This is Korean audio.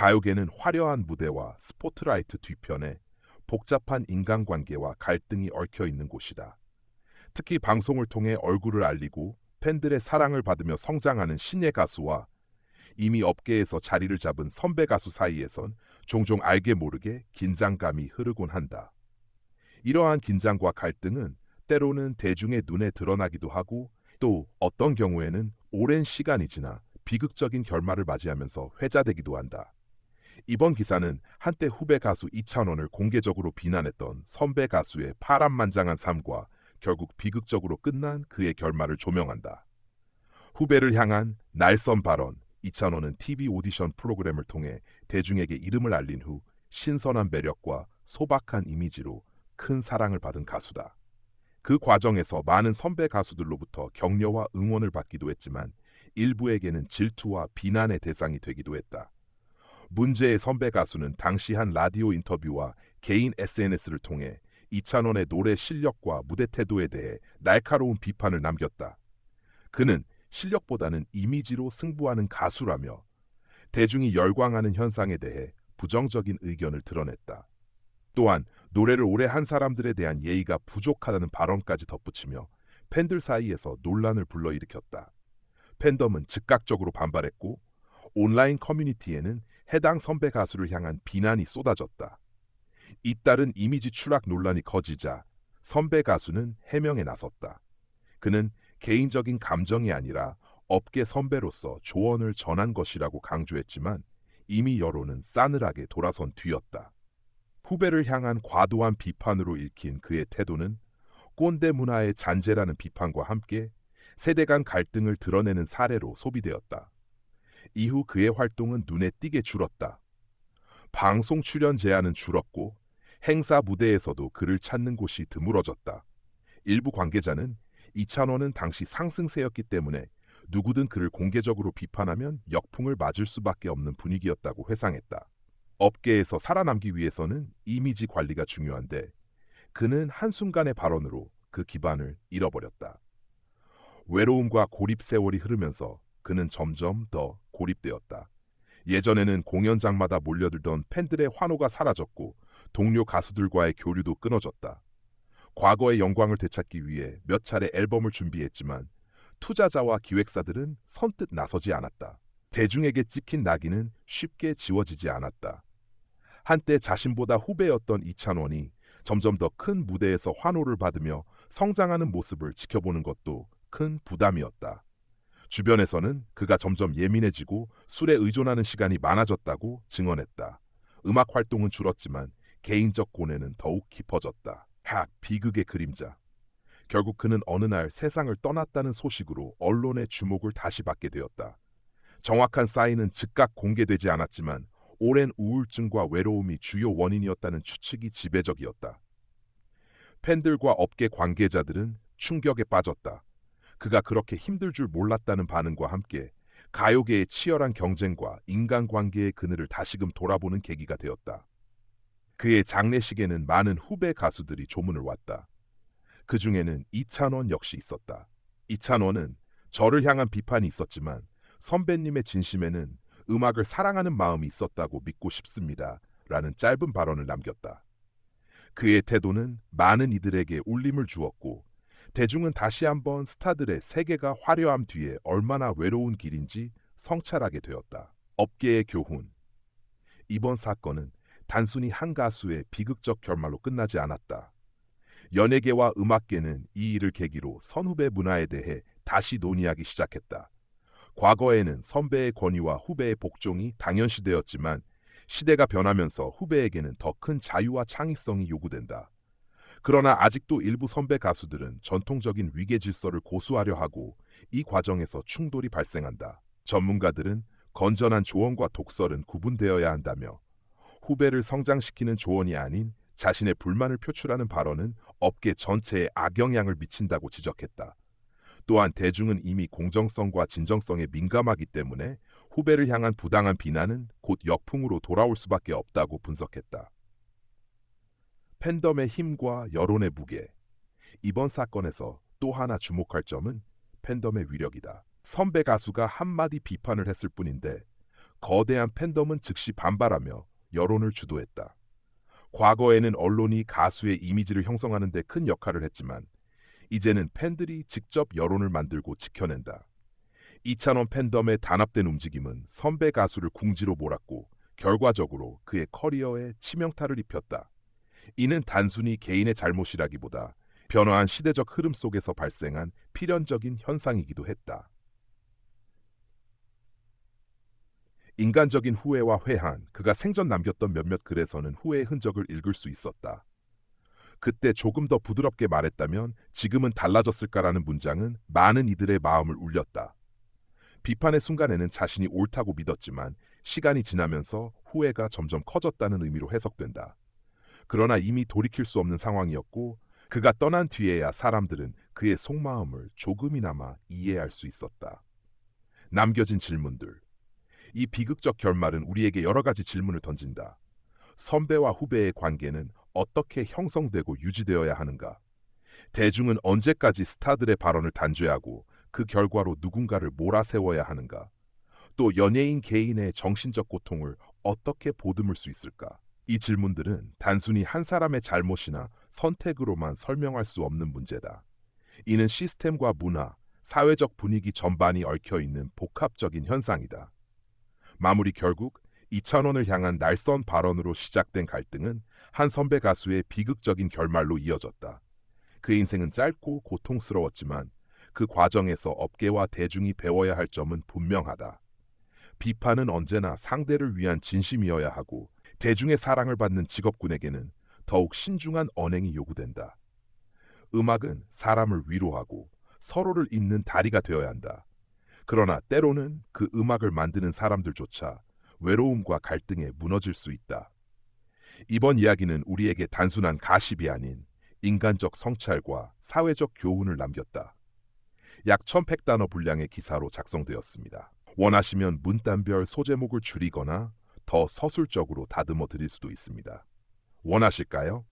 가요계는 화려한 무대와 스포트라이트 뒤편에 복잡한 인간관계와 갈등이 얽혀 있는 곳이다. 특히 방송을 통해 얼굴을 알리고 팬들의 사랑을 받으며 성장하는 신예 가수와 이미 업계에서 자리를 잡은 선배 가수 사이에선 종종 알게 모르게 긴장감이 흐르곤 한다. 이러한 긴장과 갈등은 때로는 대중의 눈에 드러나기도 하고 또 어떤 경우에는 오랜 시간이 지나 비극적인 결말을 맞이하면서 회자되기도 한다. 이번 기사는 한때 후배 가수 이찬원을 공개적으로 비난했던 선배 가수의 파란만장한 삶과 결국 비극적으로 끝난 그의 결말을 조명한다. 후배를 향한 날선 발언. 이찬원은 TV 오디션 프로그램을 통해 대중에게 이름을 알린 후 신선한 매력과 소박한 이미지로 큰 사랑을 받은 가수다. 그 과정에서 많은 선배 가수들로부터 격려와 응원을 받기도 했지만 일부에게는 질투와 비난의 대상이 되기도 했다. 문제의 선배 가수는 당시 한 라디오 인터뷰와 개인 SNS를 통해 이찬원의 노래 실력과 무대 태도에 대해 날카로운 비판을 남겼다. 그는 실력보다는 이미지로 승부하는 가수라며 대중이 열광하는 현상에 대해 부정적인 의견을 드러냈다. 또한 노래를 오래 한 사람들에 대한 예의가 부족하다는 발언까지 덧붙이며 팬들 사이에서 논란을 불러일으켰다. 팬덤은 즉각적으로 반발했고 온라인 커뮤니티에는 해당 선배 가수를 향한 비난이 쏟아졌다. 잇따른 이미지 추락 논란이 커지자 선배 가수는 해명에 나섰다. 그는 개인적인 감정이 아니라 업계 선배로서 조언을 전한 것이라고 강조했지만 이미 여론은 싸늘하게 돌아선 뒤였다. 후배를 향한 과도한 비판으로 읽힌 그의 태도는 꼰대 문화의 잔재라는 비판과 함께 세대 간 갈등을 드러내는 사례로 소비되었다. 이후 그의 활동은 눈에 띄게 줄었다. 방송 출연 제한은 줄었고 행사 무대에서도 그를 찾는 곳이 드물어졌다. 일부 관계자는 이찬원은 당시 상승세였기 때문에 누구든 그를 공개적으로 비판하면 역풍을 맞을 수밖에 없는 분위기였다고 회상했다. 업계에서 살아남기 위해서는 이미지 관리가 중요한데 그는 한순간의 발언으로 그 기반을 잃어버렸다. 외로움과 고립 세월이 흐르면서 그는 점점 더 고립되었다. 예전에는 공연장마다 몰려들던 팬들의 환호가 사라졌고 동료 가수들과의 교류도 끊어졌다. 과거의 영광을 되찾기 위해 몇 차례 앨범을 준비했지만 투자자와 기획사들은 선뜻 나서지 않았다. 대중에게 찍힌 낙인은 쉽게 지워지지 않았다. 한때 자신보다 후배였던 이찬원이 점점 더 큰 무대에서 환호를 받으며 성장하는 모습을 지켜보는 것도 큰 부담이었다. 주변에서는 그가 점점 예민해지고 술에 의존하는 시간이 많아졌다고 증언했다. 음악 활동은 줄었지만 개인적 고뇌는 더욱 깊어졌다. 비극의 그림자. 결국 그는 어느 날 세상을 떠났다는 소식으로 언론의 주목을 다시 받게 되었다. 정확한 사인은 즉각 공개되지 않았지만 오랜 우울증과 외로움이 주요 원인이었다는 추측이 지배적이었다. 팬들과 업계 관계자들은 충격에 빠졌다. 그가 그렇게 힘들 줄 몰랐다는 반응과 함께 가요계의 치열한 경쟁과 인간관계의 그늘을 다시금 돌아보는 계기가 되었다. 그의 장례식에는 많은 후배 가수들이 조문을 왔다. 그 중에는 이찬원 역시 있었다. 이찬원은 저를 향한 비판이 있었지만 선배님의 진심에는 음악을 사랑하는 마음이 있었다고 믿고 싶습니다. 라는 짧은 발언을 남겼다. 그의 태도는 많은 이들에게 울림을 주었고 대중은 다시 한번 스타들의 세계가 화려함 뒤에 얼마나 외로운 길인지 성찰하게 되었다. 업계의 교훈. 이번 사건은 단순히 한 가수의 비극적 결말로 끝나지 않았다. 연예계와 음악계는 이 일을 계기로 선후배 문화에 대해 다시 논의하기 시작했다. 과거에는 선배의 권위와 후배의 복종이 당연시되었지만 시대가 변하면서 후배에게는 더 큰 자유와 창의성이 요구된다. 그러나 아직도 일부 선배 가수들은 전통적인 위계 질서를 고수하려 하고 이 과정에서 충돌이 발생한다. 전문가들은 건전한 조언과 독설은 구분되어야 한다며 후배를 성장시키는 조언이 아닌 자신의 불만을 표출하는 발언은 업계 전체에 악영향을 미친다고 지적했다. 또한 대중은 이미 공정성과 진정성에 민감하기 때문에 후배를 향한 부당한 비난은 곧 역풍으로 돌아올 수밖에 없다고 분석했다. 팬덤의 힘과 여론의 무게. 이번 사건에서 또 하나 주목할 점은 팬덤의 위력이다. 선배 가수가 한마디 비판을 했을 뿐인데 거대한 팬덤은 즉시 반발하며 여론을 주도했다. 과거에는 언론이 가수의 이미지를 형성하는 데 큰 역할을 했지만 이제는 팬들이 직접 여론을 만들고 지켜낸다. 이찬원 팬덤의 단합된 움직임은 선배 가수를 궁지로 몰았고 결과적으로 그의 커리어에 치명타를 입혔다. 이는 단순히 개인의 잘못이라기보다 변화한 시대적 흐름 속에서 발생한 필연적인 현상이기도 했다. 인간적인 후회와 회한, 그가 생전 남겼던 몇몇 글에서는 후회의 흔적을 읽을 수 있었다. 그때 조금 더 부드럽게 말했다면 지금은 달라졌을까라는 문장은 많은 이들의 마음을 울렸다. 비판의 순간에는 자신이 옳다고 믿었지만 시간이 지나면서 후회가 점점 커졌다는 의미로 해석된다. 그러나 이미 돌이킬 수 없는 상황이었고 그가 떠난 뒤에야 사람들은 그의 속마음을 조금이나마 이해할 수 있었다. 남겨진 질문들. 이 비극적 결말은 우리에게 여러 가지 질문을 던진다. 선배와 후배의 관계는 어떻게 형성되고 유지되어야 하는가? 대중은 언제까지 스타들의 발언을 단죄하고 그 결과로 누군가를 몰아세워야 하는가? 또 연예인 개인의 정신적 고통을 어떻게 보듬을 수 있을까? 이 질문들은 단순히 한 사람의 잘못이나 선택으로만 설명할 수 없는 문제다. 이는 시스템과 문화, 사회적 분위기 전반이 얽혀 있는 복합적인 현상이다. 마무리 결국 이찬원을 향한 날선 발언으로 시작된 갈등은 한 선배 가수의 비극적인 결말로 이어졌다. 그의 인생은 짧고 고통스러웠지만 그 과정에서 업계와 대중이 배워야 할 점은 분명하다. 비판은 언제나 상대를 위한 진심이어야 하고 대중의 사랑을 받는 직업군에게는 더욱 신중한 언행이 요구된다. 음악은 사람을 위로하고 서로를 잇는 다리가 되어야 한다. 그러나 때로는 그 음악을 만드는 사람들조차 외로움과 갈등에 무너질 수 있다. 이번 이야기는 우리에게 단순한 가십이 아닌 인간적 성찰과 사회적 교훈을 남겼다. 약 1100단어 분량의 기사로 작성되었습니다. 원하시면 문단별 소제목을 줄이거나 더 서술적으로 다듬어 드릴 수도 있습니다. 원하실까요?